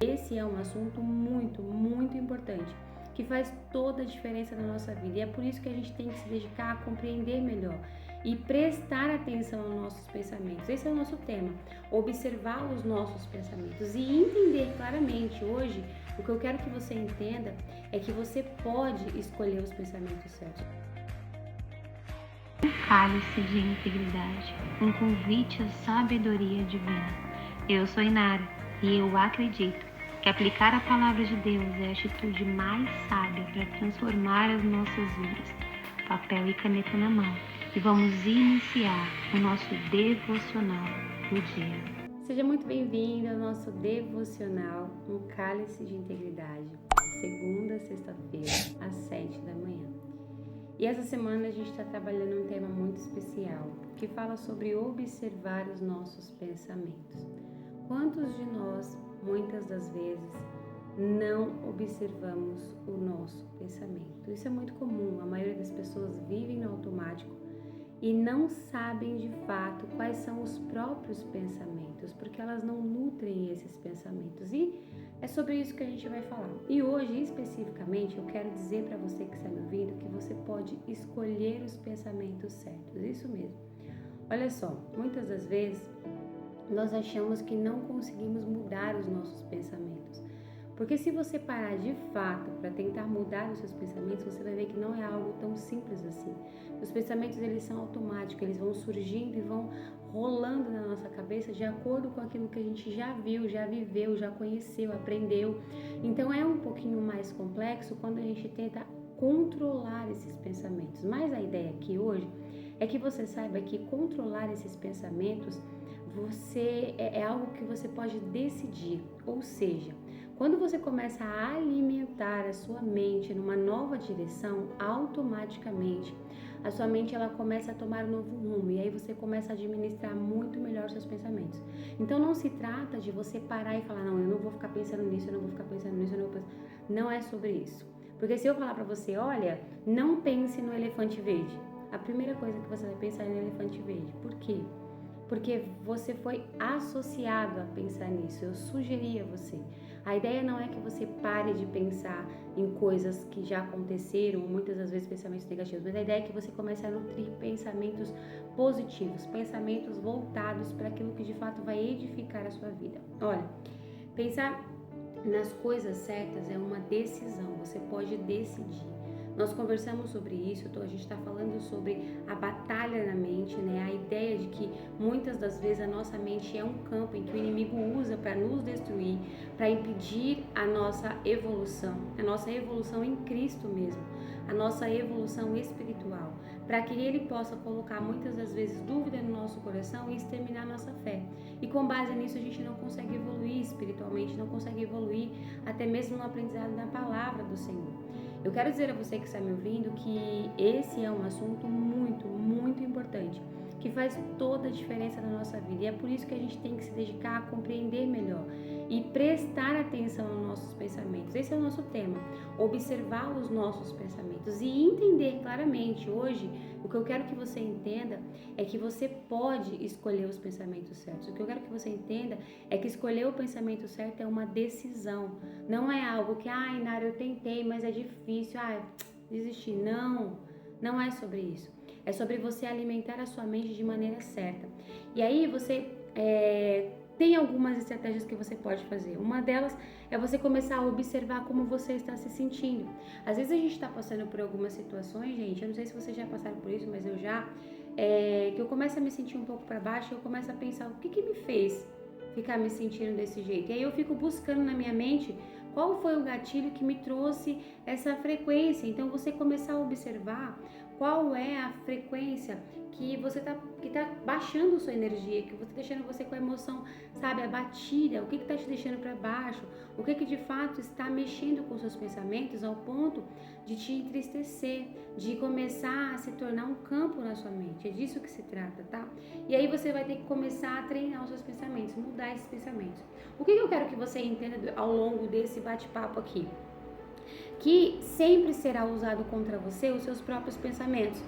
esse é um assunto muito, muito importante, que faz toda a diferença na nossa vida. E é por isso que a gente tem que se dedicar a compreender melhor e prestar atenção aos nossos pensamentos. Esse é o nosso tema, observar os nossos pensamentos e entender claramente. Hoje, o que eu quero que você entenda é que você pode escolher os pensamentos certos. Um cálice de integridade, um convite à sabedoria divina. Eu sou Inara e eu acredito que aplicar a palavra de Deus é a atitude mais sábia para transformar as nossas vidas. Papel e caneta na mão e vamos iniciar o nosso devocional do dia. Seja muito bem-vindo ao nosso devocional, um cálice de integridade, segunda a sexta-feira, às 7 da manhã. E essa semana a gente está trabalhando um tema muito especial, que fala sobre observar os nossos pensamentos. Quantos de nós, muitas das vezes, não observamos o nosso pensamento? Isso é muito comum, a maioria das pessoas vivem no automático e não sabem de fato quais são os próprios pensamentos, porque elas não nutrem esses pensamentos. E é sobre isso que a gente vai falar. E hoje, especificamente, eu quero dizer para você que está me ouvindo que você pode escolher os pensamentos certos. Isso mesmo. Olha só, muitas das vezes nós achamos que não conseguimos mudar os nossos pensamentos. Porque se você parar de fato para tentar mudar os seus pensamentos, você vai ver que não é algo tão simples assim. Os pensamentos, eles são automáticos, eles vão surgindo e vão rolando na nossa cabeça de acordo com aquilo que a gente já viu, já viveu, já conheceu, aprendeu. Então é um pouquinho mais complexo quando a gente tenta controlar esses pensamentos. Mas a ideia aqui hoje é que você saiba que controlar esses pensamentos é algo que você pode decidir, ou seja, quando você começa a alimentar a sua mente numa nova direção, automaticamente a sua mente ela começa a tomar um novo rumo e aí você começa a administrar muito melhor seus pensamentos. Então não se trata de você parar e falar, não, eu não vou ficar pensando nisso, eu não vou ficar pensando nisso, eu não vou pensar. Não é sobre isso. Porque se eu falar pra você, olha, não pense no elefante verde, a primeira coisa que você vai pensar é no elefante verde. Por quê? Porque você foi associado a pensar nisso, eu sugeri a você. A ideia não é que você pare de pensar em coisas que já aconteceram, muitas das vezes pensamentos negativos, mas a ideia é que você comece a nutrir pensamentos positivos, pensamentos voltados para aquilo que de fato vai edificar a sua vida. Olha, pensar nas coisas certas é uma decisão, você pode decidir. Nós conversamos sobre isso, a gente está falando sobre a batalha na mente, né? A ideia de que muitas das vezes a nossa mente é um campo em que o inimigo usa para nos destruir, para impedir a nossa evolução em Cristo mesmo, a nossa evolução espiritual, para que ele possa colocar muitas das vezes dúvida no nosso coração e exterminar a nossa fé. E com base nisso a gente não consegue evoluir espiritualmente, não consegue evoluir até mesmo no aprendizado da palavra do Senhor. Eu quero dizer a você que está me ouvindo que esse é um assunto muito, muito importante, que faz toda a diferença na nossa vida. E é por isso que a gente tem que se dedicar a compreender melhor e prestar atenção aos nossos pensamentos. Esse é o nosso tema, observar os nossos pensamentos e entender claramente. Hoje, o que eu quero que você entenda é que você pode escolher os pensamentos certos. O que eu quero que você entenda é que escolher o pensamento certo é uma decisão. Não é algo que, Inara, eu tentei, mas é difícil, desisti. Não é sobre isso. É sobre você alimentar a sua mente de maneira certa. E aí você tem algumas estratégias que você pode fazer. Uma delas é você começar a observar como você está se sentindo. Às vezes a gente está passando por algumas situações, gente, eu não sei se vocês já passaram por isso, mas eu já, que eu começo a me sentir um pouco para baixo, eu começo a pensar o que me fez ficar me sentindo desse jeito. E aí eu fico buscando na minha mente qual foi o gatilho que me trouxe essa frequência. Então você começar a observar qual é a frequência que você tá baixando sua energia, que você tá deixando você com a emoção, sabe, abatida, o que tá te deixando para baixo, o que de fato está mexendo com seus pensamentos ao ponto de te entristecer, de começar a se tornar um campo na sua mente. É disso que se trata, tá? E aí você vai ter que começar a treinar os seus pensamentos, mudar esses pensamentos. O que eu quero que você entenda ao longo desse bate-papo aqui? Que sempre será usado contra você os seus próprios pensamentos.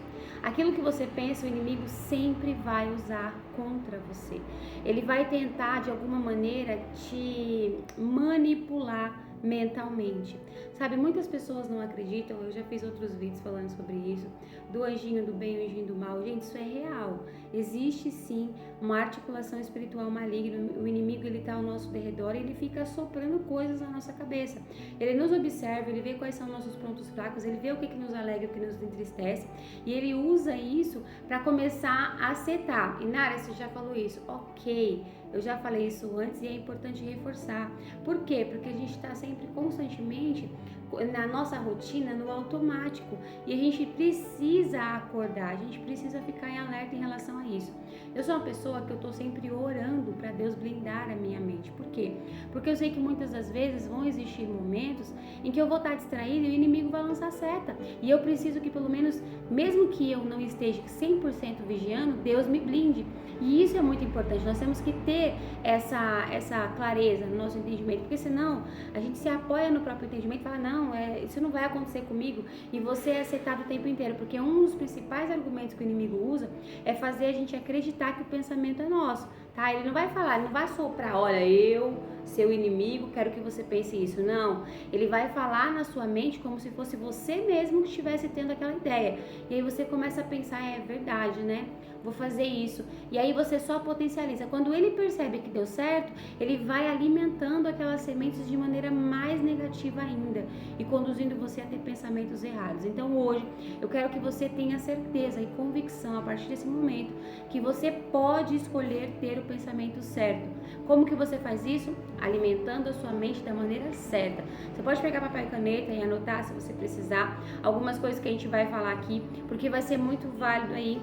aquilo que você pensa, o inimigo sempre vai usar contra você. Ele vai tentar, de alguma maneira, te manipular mentalmente. Sabe, muitas pessoas não acreditam, eu já fiz outros vídeos falando sobre isso, do anjinho do bem e o anjinho do mal. Gente, isso é real. Existe sim uma articulação espiritual maligna. O inimigo, ele tá ao nosso derredor e ele fica soprando coisas na nossa cabeça. Ele nos observa, ele vê quais são nossos pontos fracos, ele vê o que nos alegra, o que nos entristece, e ele usa isso para começar a setar. E Nara, você já falou isso? Ok, eu já falei isso antes e é importante reforçar. Por quê? Porque a gente está sempre constantemente na nossa rotina, no automático, e a gente precisa acordar, a gente precisa ficar em alerta em relação a isso. Eu sou uma pessoa que eu tô sempre orando para Deus blindar a minha mente. Por quê? Porque eu sei que muitas das vezes vão existir momentos em que eu vou estar distraída e o inimigo vai lançar seta, e eu preciso que pelo menos, mesmo que eu não esteja 100% vigiando, Deus me blinde. E isso é muito importante, nós temos que ter essa clareza no nosso entendimento, porque senão a gente se apoia no próprio entendimento e fala, não, isso não vai acontecer comigo, e você é setado o tempo inteiro, porque um dos principais argumentos que o inimigo usa é fazer a gente acreditar que o pensamento é nosso, tá? Ele não vai falar, ele não vai soprar, olha, eu, seu inimigo, quero que você pense isso, não. Ele vai falar na sua mente como se fosse você mesmo que estivesse tendo aquela ideia, e aí você começa a pensar, é verdade, né? Vou fazer isso, e aí você só potencializa. Quando ele percebe que deu certo, ele vai alimentando aquelas sementes de maneira mais negativa ainda e conduzindo você a ter pensamentos errados. Então hoje eu quero que você tenha certeza e convicção a partir desse momento que você pode escolher ter o pensamento certo. Como que você faz isso? Alimentando a sua mente da maneira certa. Você pode pegar papel e caneta e anotar, se você precisar, algumas coisas que a gente vai falar aqui, porque vai ser muito válido aí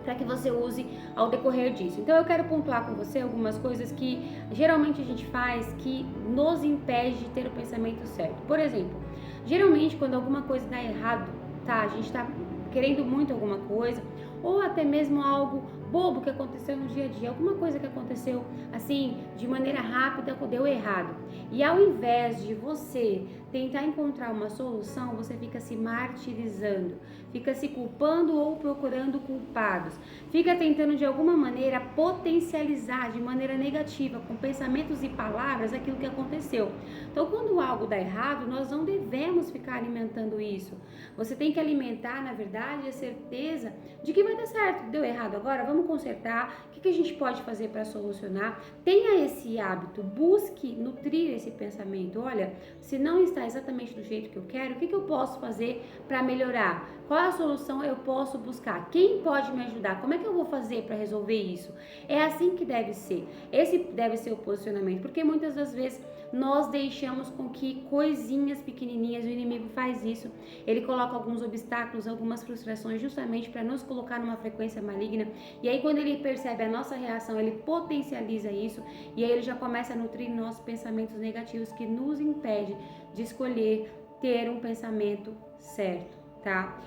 para que você use ao decorrer disso. Então eu quero pontuar com você algumas coisas que geralmente a gente faz que nos impede de ter o pensamento certo. Por exemplo, geralmente quando alguma coisa dá errado, tá? A gente tá querendo muito alguma coisa, ou até mesmo algo bobo que aconteceu no dia a dia, alguma coisa que aconteceu assim, de maneira rápida, deu errado. E ao invés de você tentar encontrar uma solução, você fica se martirizando, fica se culpando ou procurando culpados, fica tentando de alguma maneira potencializar de maneira negativa, com pensamentos e palavras, aquilo que aconteceu. Então, quando algo dá errado, nós não devemos ficar alimentando isso. Você tem que alimentar, na verdade, a certeza de que vai dar certo. Deu errado agora? Vamos consertar. O que a gente pode fazer para solucionar? Tenha esse hábito, busque nutrir esse pensamento. Olha, se não está exatamente do jeito que eu quero, o que eu posso fazer para melhorar? Qual a solução eu posso buscar? Quem pode me ajudar? Como é que eu vou fazer para resolver isso? É assim que deve ser. Esse deve ser o posicionamento, porque muitas das vezes nós deixamos com que coisinhas pequenininhas, o inimigo faz isso, ele coloca alguns obstáculos, algumas frustrações justamente para nos colocar numa frequência maligna, e aí quando ele percebe a nossa reação, ele potencializa isso, e aí ele já começa a nutrir nossos pensamentos negativos que nos impede de escolher ter um pensamento certo, tá?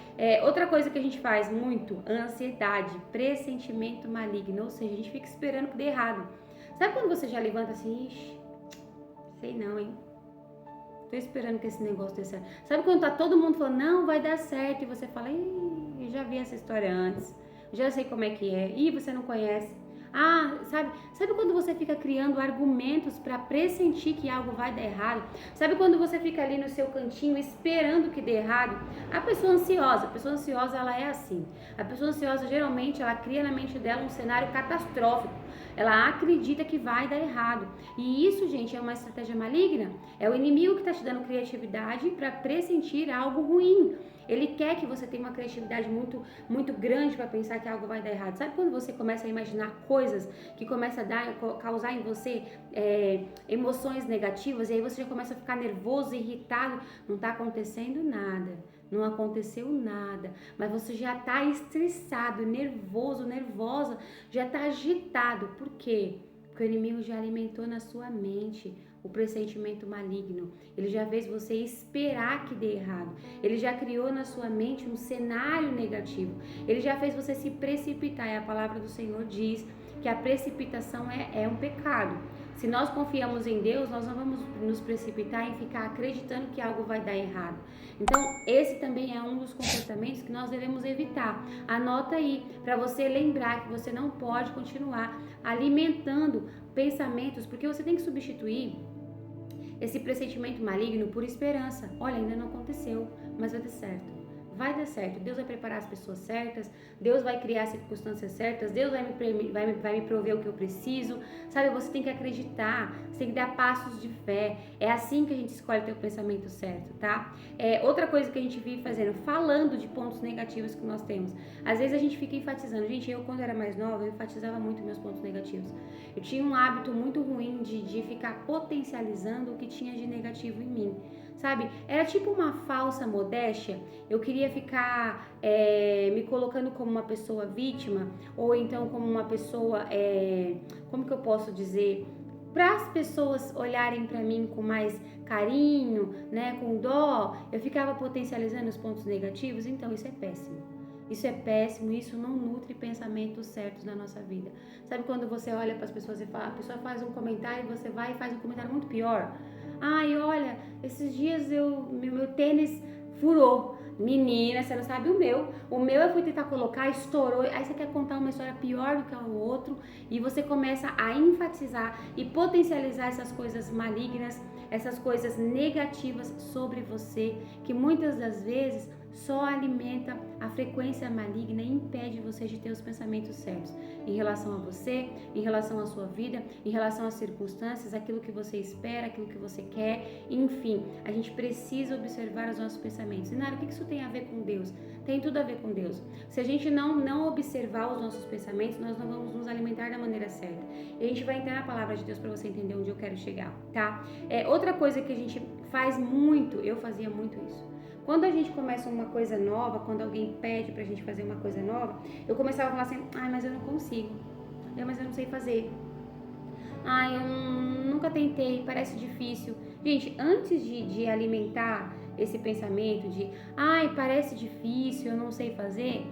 Outra coisa que a gente faz muito, ansiedade, pressentimento maligno, ou seja, a gente fica esperando que dê errado. Sabe quando você já levanta assim, ixi, sei não, hein? Tô esperando que esse negócio dê certo. Sabe quando tá todo mundo falando, não, vai dar certo, e você fala, eu já vi essa história antes, já sei como é que é, e você não conhece. Ah, sabe quando você fica criando argumentos para pressentir que algo vai dar errado? Sabe quando você fica ali no seu cantinho esperando que dê errado? A pessoa ansiosa ela é assim. A pessoa ansiosa geralmente ela cria na mente dela um cenário catastrófico. Ela acredita que vai dar errado. E isso, gente, é uma estratégia maligna. É o inimigo que está te dando criatividade para pressentir algo ruim. Ele quer que você tenha uma criatividade muito, muito grande para pensar que algo vai dar errado. Sabe quando você começa a imaginar coisas que começam a causar em você emoções negativas, e aí você já começa a ficar nervoso, irritado? Não está acontecendo nada. Não aconteceu nada, mas você já está estressado, nervoso, nervosa, já está agitado. Por quê? Porque o inimigo já alimentou na sua mente o pressentimento maligno. Ele já fez você esperar que dê errado. Ele já criou na sua mente um cenário negativo. Ele já fez você se precipitar. E a palavra do Senhor diz que a precipitação é um pecado. Se nós confiamos em Deus, nós não vamos nos precipitar em ficar acreditando que algo vai dar errado. Então, esse também é um dos comportamentos que nós devemos evitar. Anota aí, para você lembrar que você não pode continuar alimentando pensamentos, porque você tem que substituir esse pressentimento maligno por esperança. Olha, ainda não aconteceu, mas vai dar certo. Vai dar certo, Deus vai preparar as pessoas certas, Deus vai criar as circunstâncias certas, Deus vai me prover o que eu preciso, sabe? Você tem que acreditar, você tem que dar passos de fé, é assim que a gente escolhe ter o pensamento certo, tá? Outra coisa que a gente vive fazendo, falando de pontos negativos que nós temos, às vezes a gente fica enfatizando, gente, eu quando era mais nova, eu enfatizava muito meus pontos negativos, eu tinha um hábito muito ruim de ficar potencializando o que tinha de negativo em mim, sabe? Era tipo uma falsa modéstia. Eu queria ficar me colocando como uma pessoa vítima, ou então como uma pessoa, como que eu posso dizer? Para as pessoas olharem para mim com mais carinho, né, com dó, eu ficava potencializando os pontos negativos. Então isso é péssimo. Isso é péssimo, isso não nutre pensamentos certos na nossa vida. Sabe quando você olha para as pessoas e fala, a pessoa faz um comentário e você vai e faz um comentário muito pior? Ai, olha, esses dias meu tênis furou. Menina, você não sabe o meu. O meu eu fui tentar colocar, estourou. Aí você quer contar uma história pior do que o outro e você começa a enfatizar e potencializar essas coisas malignas, essas coisas negativas sobre você, que muitas das vezes só alimenta a frequência maligna e impede você de ter os pensamentos certos em relação a você, em relação à sua vida, em relação às circunstâncias, aquilo que você espera, aquilo que você quer, enfim, a gente precisa observar os nossos pensamentos. E Nara, o que isso tem a ver com Deus? Tem tudo a ver com Deus. Se a gente não observar os nossos pensamentos, nós não vamos nos alimentar da maneira certa. E a gente vai entrar na palavra de Deus para você entender onde eu quero chegar, tá? Outra coisa que a gente faz muito, eu fazia muito isso. Quando a gente começa uma coisa nova, quando alguém pede pra gente fazer uma coisa nova, eu começava a falar assim, mas eu não consigo, mas eu não sei fazer, eu nunca tentei, parece difícil. Gente, antes de alimentar esse pensamento de, parece difícil, eu não sei fazer,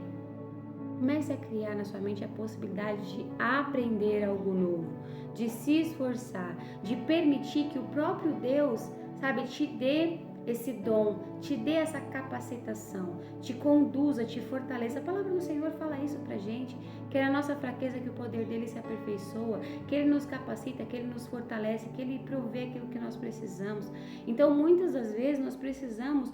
comece a criar na sua mente a possibilidade de aprender algo novo, de se esforçar, de permitir que o próprio Deus, sabe, te dê esse dom, te dê essa capacitação, te conduza, te fortaleça. A palavra do Senhor fala isso pra gente, que é a nossa fraqueza que o poder dele se aperfeiçoa, que ele nos capacita, que ele nos fortalece, que ele provê aquilo que nós precisamos. Então, muitas das vezes, nós precisamos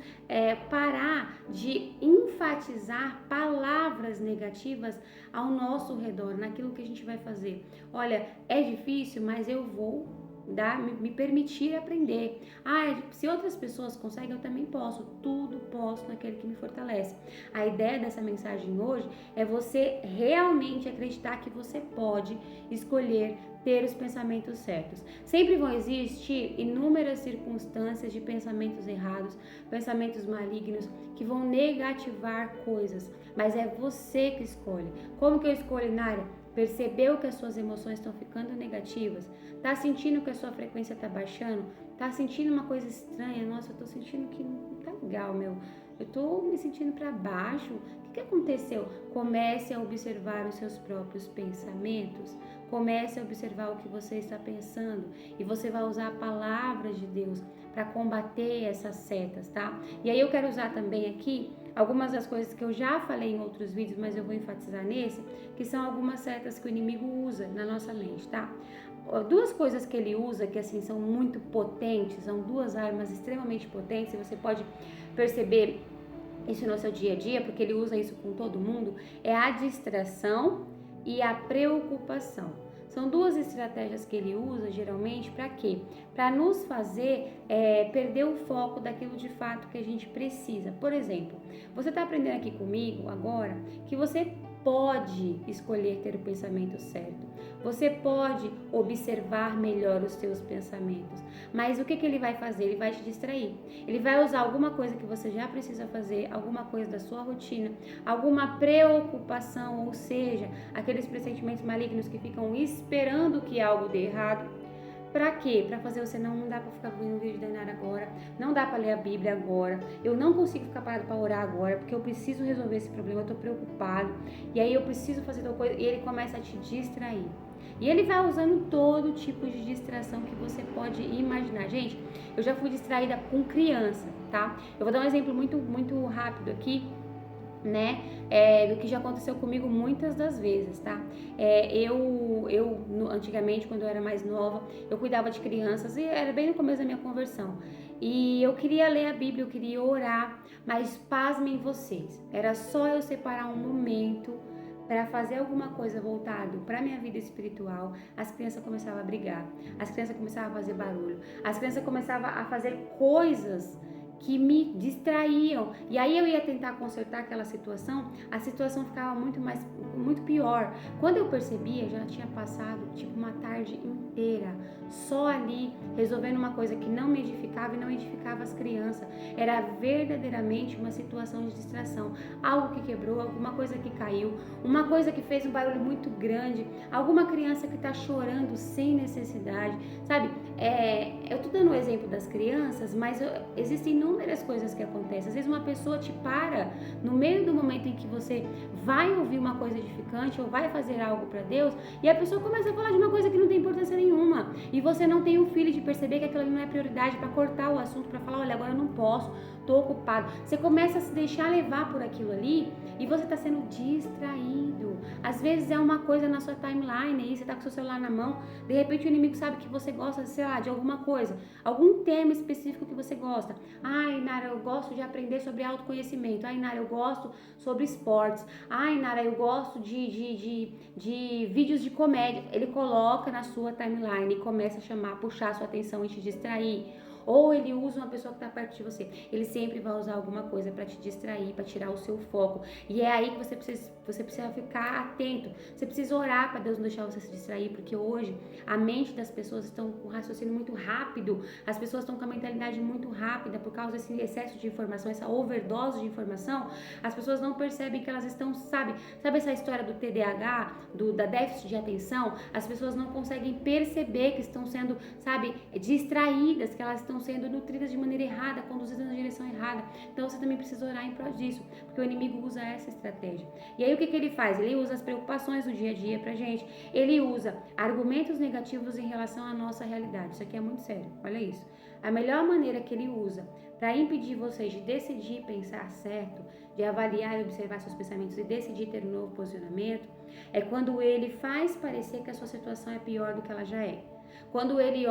parar de enfatizar palavras negativas ao nosso redor, naquilo que a gente vai fazer. Olha, é difícil, mas eu vou me permitir aprender. Se outras pessoas conseguem, eu também posso. Tudo posso naquele que me fortalece. A ideia dessa mensagem hoje é você realmente acreditar que você pode escolher ter os pensamentos certos. Sempre vão existir inúmeras circunstâncias de pensamentos errados, pensamentos malignos que vão negativar coisas, mas é você que escolhe. Como que eu escolho, Nária? Percebeu que as suas emoções estão ficando negativas? Tá sentindo que a sua frequência tá baixando? Tá sentindo uma coisa estranha? Nossa, eu tô sentindo que não tá legal, eu tô me sentindo para baixo. O que aconteceu? Comece a observar os seus próprios pensamentos. Comece a observar o que você está pensando. E você vai usar a palavra de Deus para combater essas setas, tá? E aí eu quero usar também aqui algumas das coisas que eu já falei em outros vídeos, mas eu vou enfatizar nesse, que são algumas setas que o inimigo usa na nossa mente, tá? Duas coisas que ele usa, que assim são muito potentes, são duas armas extremamente potentes, e você pode perceber isso no seu dia a dia, porque ele usa isso com todo mundo, é a distração e a preocupação. São duas estratégias que ele usa geralmente para quê? Para nos fazer perder o foco daquilo de fato que a gente precisa. Por exemplo, você está aprendendo aqui comigo agora que você pode escolher ter o pensamento certo. Você pode observar melhor os seus pensamentos. Mas o que ele vai fazer? Ele vai te distrair. Ele vai usar alguma coisa que você já precisa fazer, alguma coisa da sua rotina, alguma preocupação, ou seja, aqueles pressentimentos malignos que ficam esperando que algo dê errado. Pra quê? Pra fazer você não dá pra ficar vendo o vídeo da Inara agora, não dá pra ler a Bíblia agora, eu não consigo ficar parado pra orar agora, porque eu preciso resolver esse problema, eu tô preocupado, e aí eu preciso fazer tal coisa, e ele começa a te distrair. E ele vai usando todo tipo de distração que você pode imaginar. Gente, eu já fui distraída com criança, tá? Eu vou dar um exemplo muito rápido aqui, né, do que já aconteceu comigo muitas das vezes, tá? Antigamente, quando eu era mais nova, eu cuidava de crianças e era bem no começo da minha conversão. E eu queria ler a Bíblia, eu queria orar, mas pasmem vocês, era só eu separar um momento para fazer alguma coisa voltado para minha vida espiritual, as crianças começavam a brigar, as crianças começavam a fazer barulho, as crianças começavam a fazer coisas que me distraíam. E aí eu ia tentar consertar aquela situação, a situação ficava muito pior. Quando eu percebia, já tinha passado tipo uma tarde inteira só ali resolvendo uma coisa que não me edificava e não edificava as crianças. Era verdadeiramente uma situação de distração, algo que quebrou, alguma coisa que caiu, uma coisa que fez um barulho muito grande, alguma criança que está chorando sem necessidade, sabe? Eu tô dando o exemplo das crianças, mas existem inúmeras coisas que acontecem. Às vezes uma pessoa te para no meio do momento em que você vai ouvir uma coisa edificante ou vai fazer algo para Deus, e a pessoa começa a falar de uma coisa que não tem importância nenhuma, e você não tem o filho de perceber que aquilo ali não é prioridade, para cortar o assunto, para falar, olha, agora eu não posso, tô ocupado. Você começa a se deixar levar por aquilo ali e você tá sendo distraído. Às vezes é uma coisa na sua timeline aí, você tá com seu celular na mão, de repente o inimigo sabe que você gosta, sei lá, de alguma coisa, algum tema específico que você gosta. Ai, Nara, eu gosto de aprender sobre autoconhecimento. Ai, Nara, eu gosto sobre esportes. Ai, Nara, eu gosto de vídeos de comédia. Ele coloca na sua timeline e começa a chamar, puxar a sua atenção e te distrair. Ou ele usa uma pessoa que está perto de você. Ele sempre vai usar alguma coisa para te distrair, para tirar o seu foco. E é aí que você precisa ficar atento. Você precisa orar para Deus não deixar você se distrair, porque hoje a mente das pessoas estão com um raciocínio muito rápido. As pessoas estão com a mentalidade muito rápida por causa desse excesso de informação, essa overdose de informação. As pessoas não percebem que elas estão, sabe essa história do TDAH, da déficit de atenção? As pessoas não conseguem perceber que estão sendo, distraídas, que elas estão sendo nutridas de maneira errada, conduzidas na direção errada. Então você também precisa orar em prol disso, porque o inimigo usa essa estratégia. E aí o que ele faz? Ele usa as preocupações do dia a dia pra gente, ele usa argumentos negativos em relação à nossa realidade. Isso aqui é muito sério, olha isso. A melhor maneira que ele usa para impedir vocês de decidir pensar certo, de avaliar e observar seus pensamentos e decidir ter um novo posicionamento, é quando ele faz parecer que a sua situação é pior do que ela já é. Quando ele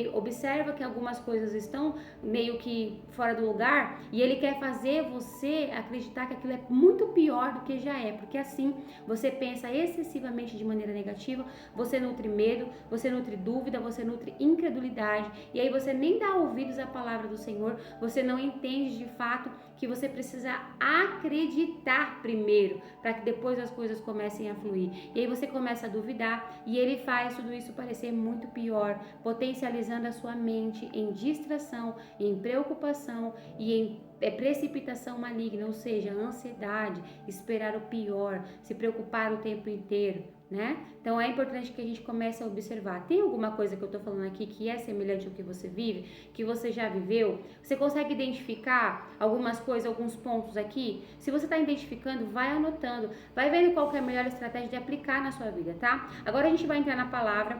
observa que algumas coisas estão meio que fora do lugar e ele quer fazer você acreditar que aquilo é muito pior do que já é, porque assim você pensa excessivamente de maneira negativa, você nutre medo, você nutre dúvida, você nutre incredulidade, e aí você nem dá ouvidos à palavra do Senhor, você não entende de fato que você precisa acreditar primeiro, para que depois as coisas comecem a fluir. E aí você começa a duvidar e ele faz tudo isso parecer muito pior, potencializando a sua mente em distração, em preocupação e em precipitação maligna, ou seja, ansiedade, esperar o pior, se preocupar o tempo inteiro, né? Então é importante que a gente comece a observar. Tem alguma coisa que eu tô falando aqui que é semelhante ao que você vive, que você já viveu? Você consegue identificar algumas coisas, alguns pontos aqui? Se você tá identificando, vai anotando, vai vendo qual que é a melhor estratégia de aplicar na sua vida, tá? Agora a gente vai entrar na palavra.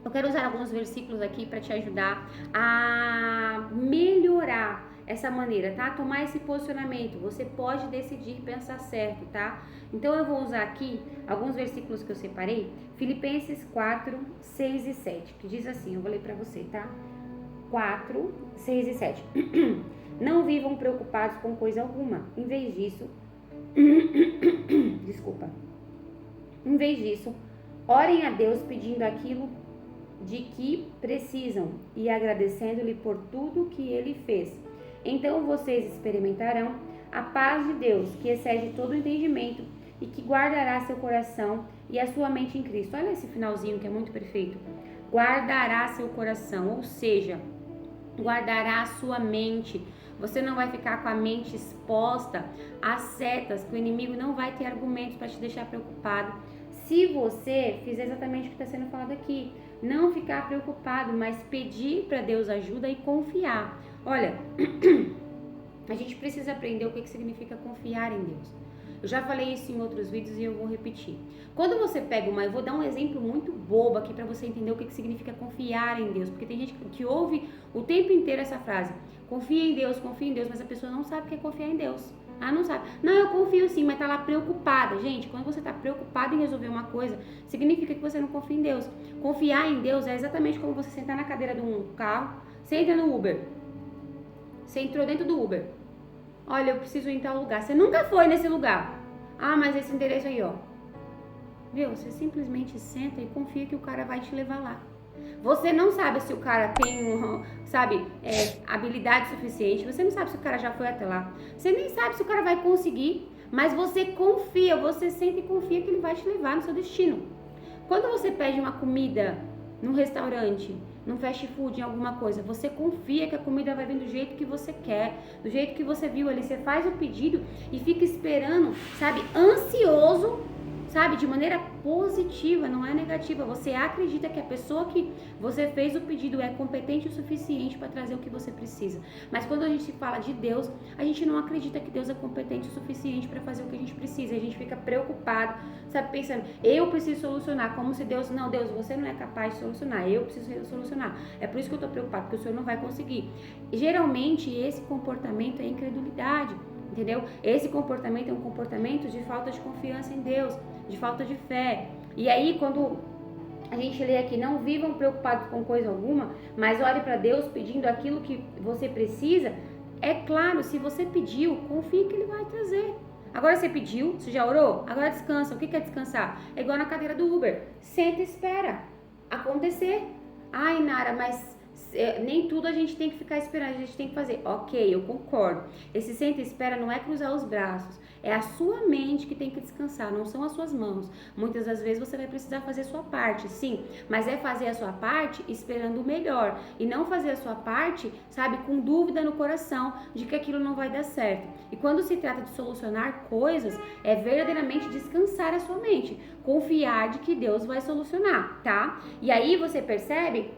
Eu quero usar alguns versículos aqui para te ajudar a melhorar essa maneira, tá? Tomar esse posicionamento. Você pode decidir pensar certo, tá? Então eu vou usar aqui alguns versículos que eu separei. Filipenses 4, 6 e 7, que diz assim, eu vou ler para você, tá? 4, 6 e 7. Não vivam preocupados com coisa alguma. Em vez disso, Em vez disso, orem a Deus pedindo aquilo de que precisam e agradecendo-lhe por tudo que ele fez. Então vocês experimentarão a paz de Deus, que excede todo o entendimento e que guardará seu coração e a sua mente em Cristo. Olha esse finalzinho que é muito perfeito. Guardará seu coração, ou seja, guardará a sua mente. Você não vai ficar com a mente exposta às setas, que o inimigo não vai ter argumentos para te deixar preocupado. Se você fizer exatamente o que está sendo falado aqui, não ficar preocupado, mas pedir para Deus ajuda e confiar. Olha, a gente precisa aprender o que significa confiar em Deus. Eu já falei isso em outros vídeos e eu vou repetir. Quando você pega eu vou dar um exemplo muito bobo aqui para você entender o que significa confiar em Deus, porque tem gente que ouve o tempo inteiro essa frase, confia em Deus, mas a pessoa não sabe o que é confiar em Deus. Ah, não sabe. Não, eu confio sim, mas tá lá preocupada. Gente, quando você tá preocupado em resolver uma coisa, significa que você não confia em Deus. Confiar em Deus é exatamente como você sentar na cadeira de um carro, você entra no Uber. Você entrou dentro do Uber. Olha, eu preciso ir em tal lugar. Você nunca foi nesse lugar. Ah, mas esse endereço aí, ó. Viu? Você simplesmente senta e confia que o cara vai te levar lá. Você não sabe se o cara tem, habilidade suficiente. Você não sabe se o cara já foi até lá. Você nem sabe se o cara vai conseguir. Mas você confia, você sente e confia que ele vai te levar no seu destino. Quando você pede uma comida num restaurante, num fast food, em alguma coisa, você confia que a comida vai vir do jeito que você quer, do jeito que você viu ali. Você faz o pedido e fica esperando, ansioso, de maneira positiva, não é negativa. Você acredita que a pessoa que você fez o pedido é competente o suficiente para trazer o que você precisa. Mas quando a gente fala de Deus, a gente não acredita que Deus é competente o suficiente para fazer o que a gente precisa. A gente fica preocupado, pensando, eu preciso solucionar, como se Deus, não, Deus, você não é capaz de solucionar, eu preciso solucionar. É por isso que eu estou preocupado, porque o Senhor não vai conseguir. E, geralmente, esse comportamento é incredulidade. Entendeu? Esse comportamento é um comportamento de falta de confiança em Deus, de falta de fé. E aí, quando a gente lê aqui, não vivam preocupados com coisa alguma, mas ore para Deus pedindo aquilo que você precisa, é claro, se você pediu, confie que Ele vai trazer. Agora você pediu, você já orou? Agora descansa. O que é descansar? É igual na cadeira do Uber. Senta e espera acontecer. Ai, Nara, mas nem tudo a gente tem que ficar esperando, a gente tem que fazer. Ok, eu concordo. Esse senta e espera não é cruzar os braços, é a sua mente que tem que descansar, não são as suas mãos. Muitas das vezes você vai precisar fazer a sua parte, sim, mas é fazer a sua parte esperando o melhor e não fazer a sua parte, com dúvida no coração de que aquilo não vai dar certo. E quando se trata de solucionar coisas, é verdadeiramente descansar a sua mente, confiar de que Deus vai solucionar, tá? E aí você percebe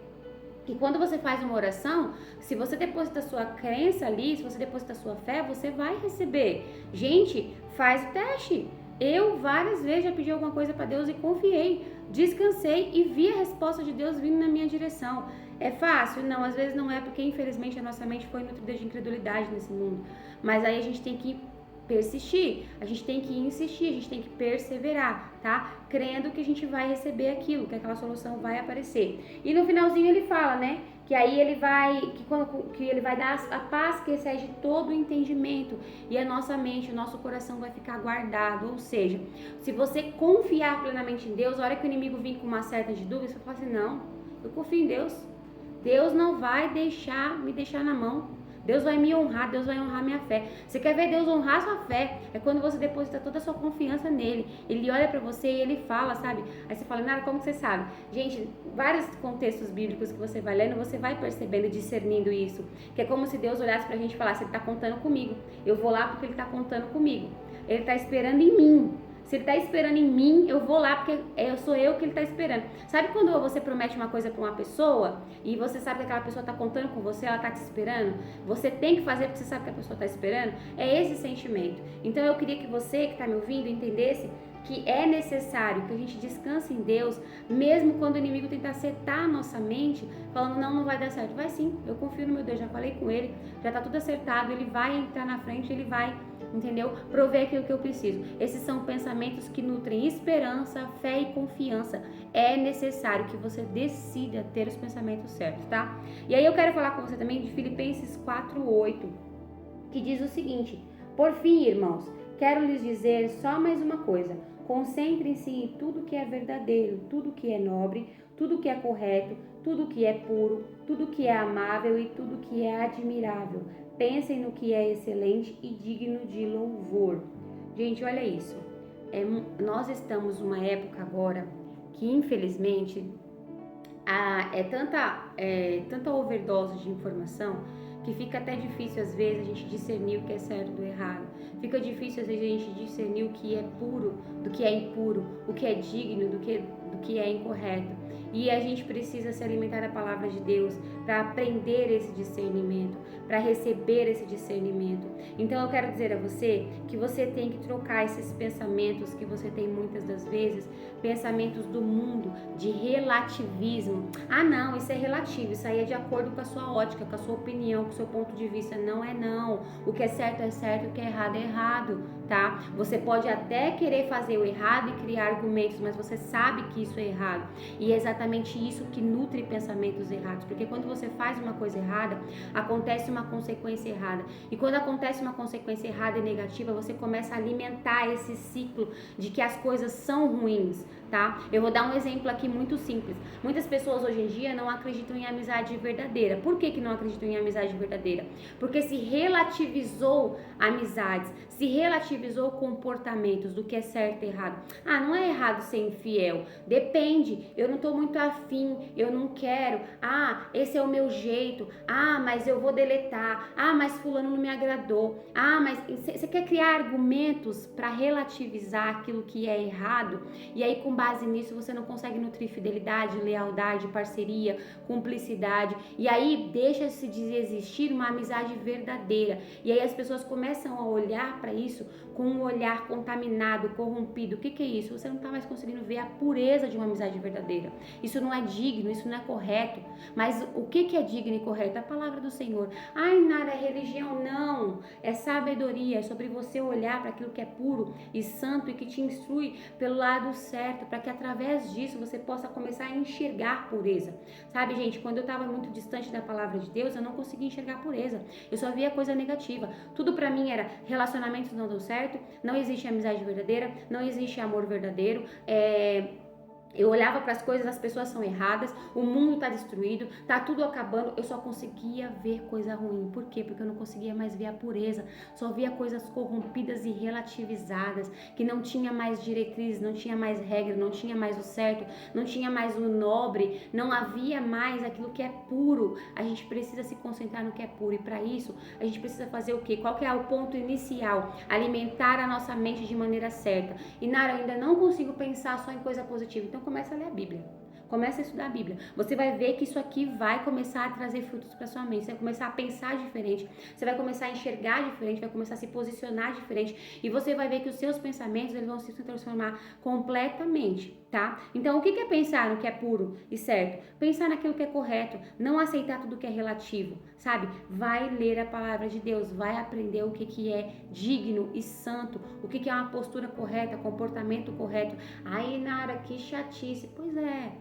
que quando você faz uma oração, se você deposita a sua crença ali, se você deposita a sua fé, você vai receber. Gente, faz o teste. Eu várias vezes já pedi alguma coisa para Deus e confiei, descansei e vi a resposta de Deus vindo na minha direção. É fácil? Não, às vezes não é, porque infelizmente a nossa mente foi nutrida de incredulidade nesse mundo. Mas aí a gente tem que persistir, a gente tem que insistir, a gente tem que perseverar, tá? Crendo que a gente vai receber aquilo, que aquela solução vai aparecer. E no finalzinho ele fala, né? Que aí ele vai, que ele vai dar a paz que excede todo o entendimento, e a nossa mente, o nosso coração vai ficar guardado. Ou seja, se você confiar plenamente em Deus, a hora que o inimigo vir com uma certa de dúvida, você fala assim, não, eu confio em Deus. Deus não vai me deixar na mão. Deus vai me honrar, Deus vai honrar minha fé. Você quer ver Deus honrar sua fé? É quando você deposita toda a sua confiança nele. Ele olha pra você e ele fala, sabe? Aí você fala, Nara, como que você sabe? Gente, vários contextos bíblicos que você vai lendo, você vai percebendo, discernindo isso. Que é como se Deus olhasse pra gente e falasse, ele tá contando comigo. Eu vou lá porque ele tá contando comigo. Ele tá esperando em mim. Se ele tá esperando em mim, eu vou lá porque sou eu que ele tá esperando. Sabe quando você promete uma coisa pra uma pessoa e você sabe que aquela pessoa tá contando com você, ela tá te esperando? Você tem que fazer porque você sabe que a pessoa tá esperando? É esse sentimento. Então eu queria que você que tá me ouvindo entendesse que é necessário que a gente descanse em Deus, mesmo quando o inimigo tentar setar a nossa mente, falando, não vai dar certo. Vai sim, eu confio no meu Deus, já falei com ele, já tá tudo acertado, ele vai entrar na frente, ele vai, entendeu? Prover aquilo que eu preciso. Esses são pensamentos que nutrem esperança, fé e confiança. É necessário que você decida ter os pensamentos certos, tá? E aí eu quero falar com você também de Filipenses 4:8, que diz o seguinte: por fim, irmãos, quero lhes dizer só mais uma coisa. Concentrem-se em tudo que é verdadeiro, tudo que é nobre, tudo que é correto, tudo que é puro, tudo que é amável e tudo que é admirável. Pensem no que é excelente e digno de louvor. Gente, olha isso. Nós estamos numa época agora que, infelizmente, é tanta overdose de informação que fica até difícil, às vezes, a gente discernir o que é certo do errado. Fica difícil, às vezes, a gente discernir o que é puro do que é impuro, o que é digno do que do que é incorreto. E a gente precisa se alimentar da palavra de Deus para aprender esse discernimento, para receber esse discernimento. Então eu quero dizer a você que você tem que trocar esses pensamentos que você tem muitas das vezes, pensamentos do mundo, de relativismo. Ah não, isso é relativo, isso aí é de acordo com a sua ótica, com a sua opinião, com o seu ponto de vista. Não é não. O que é certo, o que é errado, tá? Você pode até querer fazer o errado e criar argumentos, mas você sabe que isso é errado. E é exatamente isso que nutre pensamentos errados, porque quando você faz uma coisa errada, acontece uma consequência errada. E quando acontece uma consequência errada e negativa, você começa a alimentar esse ciclo de que as coisas são ruins, tá? Eu vou dar um exemplo aqui muito simples. Muitas pessoas hoje em dia não acreditam em amizade verdadeira. Por que não acreditam em amizade verdadeira? Porque se relativizou amizades, se relativizou comportamentos do que é certo e errado. Ah, não é errado ser infiel. Depende. Eu não tô muito afim, eu não quero. Ah, esse é o meu jeito. Ah, mas eu vou deletar. Ah, mas fulano não me agradou. Ah, mas você quer criar argumentos para relativizar aquilo que é errado? E aí, com base nisso, você não consegue nutrir fidelidade, lealdade, parceria, cumplicidade. E aí, deixa-se de existir uma amizade verdadeira. E aí, as pessoas começam a olhar para isso com um olhar contaminado, corrompido. O que é isso? Você não está mais conseguindo ver a pureza de uma amizade verdadeira. Isso não é digno, isso não é correto. Mas o que é digno e correto? A palavra do Senhor. Ai, nada é religião, não. É sabedoria, é sobre você olhar para aquilo que é puro e santo e que te instrui pelo lado certo, para que através disso você possa começar a enxergar pureza. Sabe, gente, quando eu estava muito distante da palavra de Deus, eu não conseguia enxergar pureza. Eu só via coisa negativa. Tudo para mim era relacionamentos não dão certo, não existe amizade verdadeira, não existe amor verdadeiro, eu olhava para as coisas, as pessoas são erradas, o mundo está destruído, tá tudo acabando. Eu só conseguia ver coisa ruim. Por quê? Porque eu não conseguia mais ver a pureza. Só via coisas corrompidas e relativizadas, que não tinha mais diretrizes, não tinha mais regra, não tinha mais o certo, não tinha mais o nobre, não havia mais aquilo que é puro. A gente precisa se concentrar no que é puro, e para isso a gente precisa fazer o quê? Qual que é o ponto inicial? Alimentar a nossa mente de maneira certa. E Nara, eu ainda não consigo pensar só em coisa positiva. Então começa a ler a Bíblia. Começa a estudar a Bíblia. Você vai ver que isso aqui vai começar a trazer frutos para sua mente. Você vai começar a pensar diferente. Você vai começar a enxergar diferente. Vai começar a se posicionar diferente. E você vai ver que os seus pensamentos eles vão se transformar completamente, tá? Então, o que é pensar no que é puro e certo? Pensar naquilo que é correto. Não aceitar tudo que é relativo, sabe? Vai ler a palavra de Deus. Vai aprender o que é digno e santo. O que é uma postura correta, comportamento correto. Ai, Nara, que chatice. Pois é.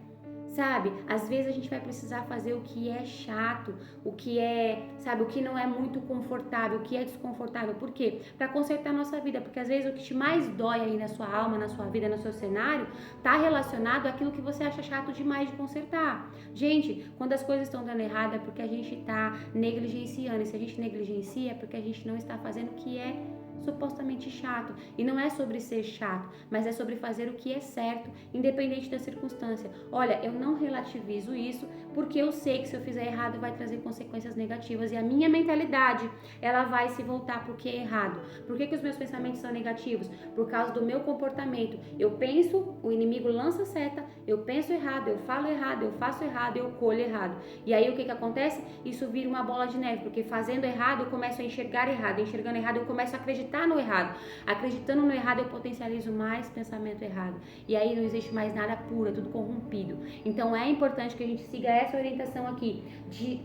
Sabe, às vezes a gente vai precisar fazer o que é chato, o que é, sabe, o que não é muito confortável, o que é desconfortável. Por quê? Para consertar a nossa vida, porque às vezes o que te mais dói aí na sua alma, na sua vida, no seu cenário, tá relacionado àquilo que você acha chato demais de consertar. Gente, quando as coisas estão dando errado é porque a gente tá negligenciando, e se a gente negligencia é porque a gente não está fazendo o que é supostamente chato. E não é sobre ser chato, mas é sobre fazer o que é certo, independente da circunstância. Olha, eu não relativizo isso, porque eu sei que se eu fizer errado vai trazer consequências negativas, e a minha mentalidade, ela vai se voltar pro que é errado. Por que os meus pensamentos são negativos? Por causa do meu comportamento. Eu penso, o inimigo lança seta, eu penso errado, eu falo errado, eu faço errado, eu colho errado. E aí o que acontece? Isso vira uma bola de neve, porque fazendo errado eu começo a enxergar errado, enxergando errado eu começo a acreditar no errado. Acreditando no errado eu potencializo mais pensamento errado. E aí não existe mais nada puro, é tudo corrompido. Então é importante que a gente siga essa orientação aqui de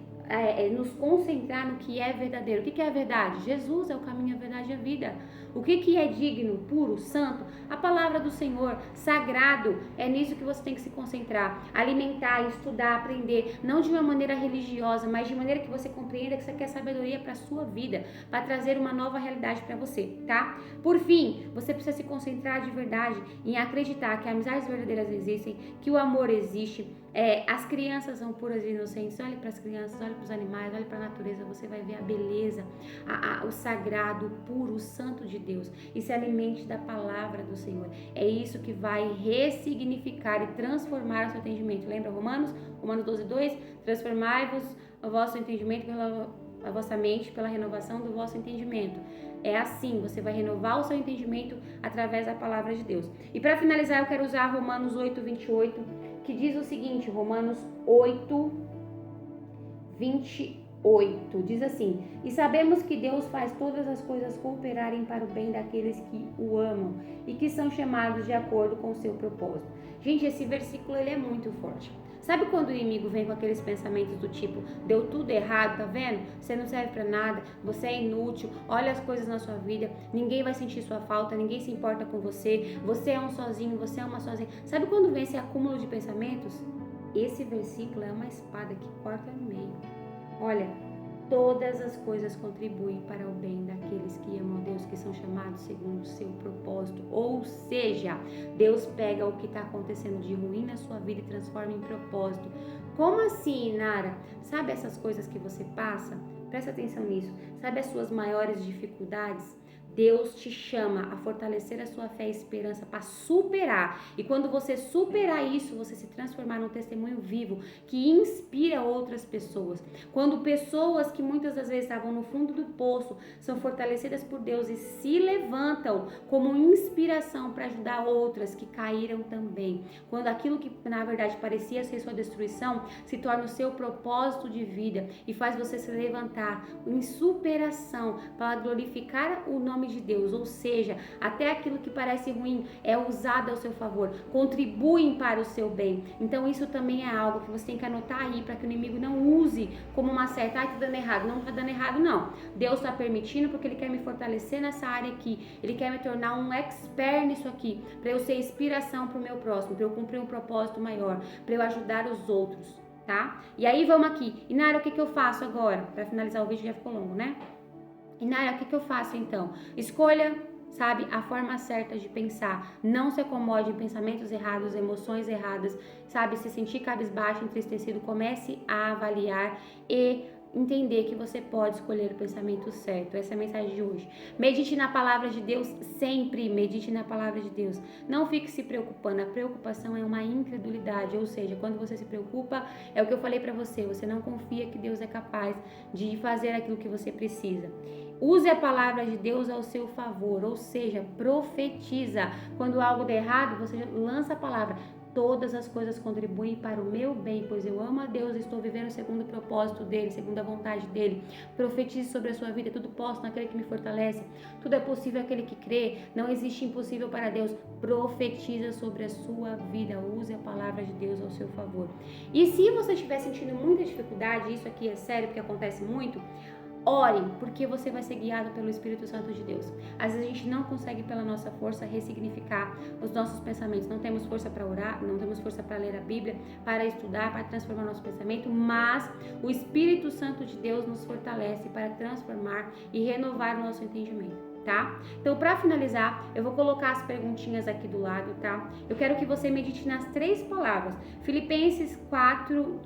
nos concentrar no que é verdadeiro. O que é a verdade? Jesus é o caminho, a verdade e a vida. O que é digno, puro, santo? A palavra do Senhor, sagrado. É nisso que você tem que se concentrar. Alimentar, estudar, aprender. Não de uma maneira religiosa, mas de maneira que você compreenda que você quer sabedoria para a sua vida, para trazer uma nova realidade para você, tá? Por fim, você precisa se concentrar de verdade em acreditar que amizades verdadeiras existem, que o amor existe. As crianças são puras e inocentes. Olhe para as crianças, olhe para os animais, olhe para a natureza. Você vai ver a beleza, o sagrado, o puro, o santo de Deus. E se alimente da palavra do Senhor. É isso que vai ressignificar e transformar o seu entendimento. Lembra Romanos 12:2? Transformai-vos o vosso entendimento pela a vossa mente pela renovação do vosso entendimento. É assim, você vai renovar o seu entendimento através da palavra de Deus. E para finalizar, eu quero usar Romanos 8, 28, que diz o seguinte, Romanos 8, 28, diz assim: e sabemos que Deus faz todas as coisas cooperarem para o bem daqueles que o amam e que são chamados de acordo com o seu propósito. Gente, esse versículo ele é muito forte. Sabe quando o inimigo vem com aqueles pensamentos do tipo, deu tudo errado, tá vendo? Você não serve pra nada, você é inútil, olha as coisas na sua vida, ninguém vai sentir sua falta, ninguém se importa com você, você é um sozinho, você é uma sozinha. Sabe quando vem esse acúmulo de pensamentos? Esse versículo é uma espada que corta no meio. Olha, todas as coisas contribuem para o bem daqueles que amam a Deus, que são chamados segundo o seu propósito. Ou seja, Deus pega o que está acontecendo de ruim na sua vida e transforma em propósito. Como assim, Nara? Sabe essas coisas que você passa? Presta atenção nisso. Sabe as suas maiores dificuldades? Deus te chama a fortalecer a sua fé e esperança para superar. E quando você superar isso, você se transformar num testemunho vivo que inspira outras pessoas. Quando pessoas que muitas das vezes estavam no fundo do poço são fortalecidas por Deus e se levantam como inspiração para ajudar outras que caíram também. Quando aquilo que na verdade parecia ser sua destruição se torna o seu propósito de vida e faz você se levantar em superação para glorificar o nome de Deus, ou seja, até aquilo que parece ruim é usado ao seu favor, contribuem para o seu bem. Então isso também é algo que você tem que anotar aí para que o inimigo não use como uma seta, tá dando errado. Não tá dando errado não, Deus está permitindo porque Ele quer me fortalecer nessa área aqui, Ele quer me tornar um expert nisso aqui, para eu ser inspiração para o meu próximo, para eu cumprir um propósito maior, para eu ajudar os outros, tá? E aí vamos aqui, Inara, o que eu faço agora? Para finalizar o vídeo, já ficou longo, né? Inara, o que eu faço então? Escolha, sabe, a forma certa de pensar. Não se acomode em pensamentos errados, emoções erradas, sabe? Se sentir cabisbaixo, entristecido, comece a avaliar e entender que você pode escolher o pensamento certo. Essa é a mensagem de hoje. Medite na palavra de Deus sempre. Medite na palavra de Deus. Não fique se preocupando. A preocupação é uma incredulidade. Ou seja, quando você se preocupa, é o que eu falei para você. Você não confia que Deus é capaz de fazer aquilo que você precisa. Use a palavra de Deus ao seu favor. Ou seja, profetiza. Quando algo der errado, você lança a palavra. Todas as coisas contribuem para o meu bem, pois eu amo a Deus e estou vivendo segundo o propósito dEle, segundo a vontade dEle. Profetize sobre a sua vida, tudo posso naquele que me fortalece, tudo é possível aquele que crê, não existe impossível para Deus. Profetiza sobre a sua vida, use a palavra de Deus ao seu favor. E se você estiver sentindo muita dificuldade, isso aqui é sério porque acontece muito, ore, porque você vai ser guiado pelo Espírito Santo de Deus. Às vezes a gente não consegue pela nossa força ressignificar os nossos pensamentos. Não temos força para orar, não temos força para ler a Bíblia, para estudar, para transformar nosso pensamento, mas o Espírito Santo de Deus nos fortalece para transformar e renovar o nosso entendimento, tá? Então, para finalizar, eu vou colocar as perguntinhas aqui do lado, tá? Eu quero que você medite nas 3 palavras. Filipenses 4,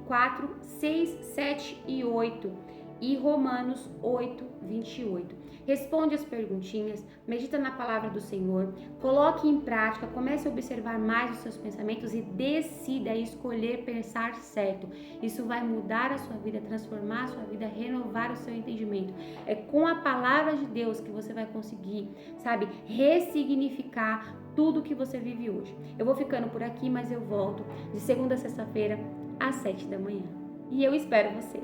6, 7 e 8. E Romanos 8, 28. Responde as perguntinhas, medita na palavra do Senhor, coloque em prática, comece a observar mais os seus pensamentos e decida escolher pensar certo. Isso vai mudar a sua vida, transformar a sua vida, renovar o seu entendimento. É com a palavra de Deus que você vai conseguir, sabe, ressignificar tudo que você vive hoje. Eu vou ficando por aqui, mas eu volto de segunda a sexta-feira às 7 da manhã. E eu espero você.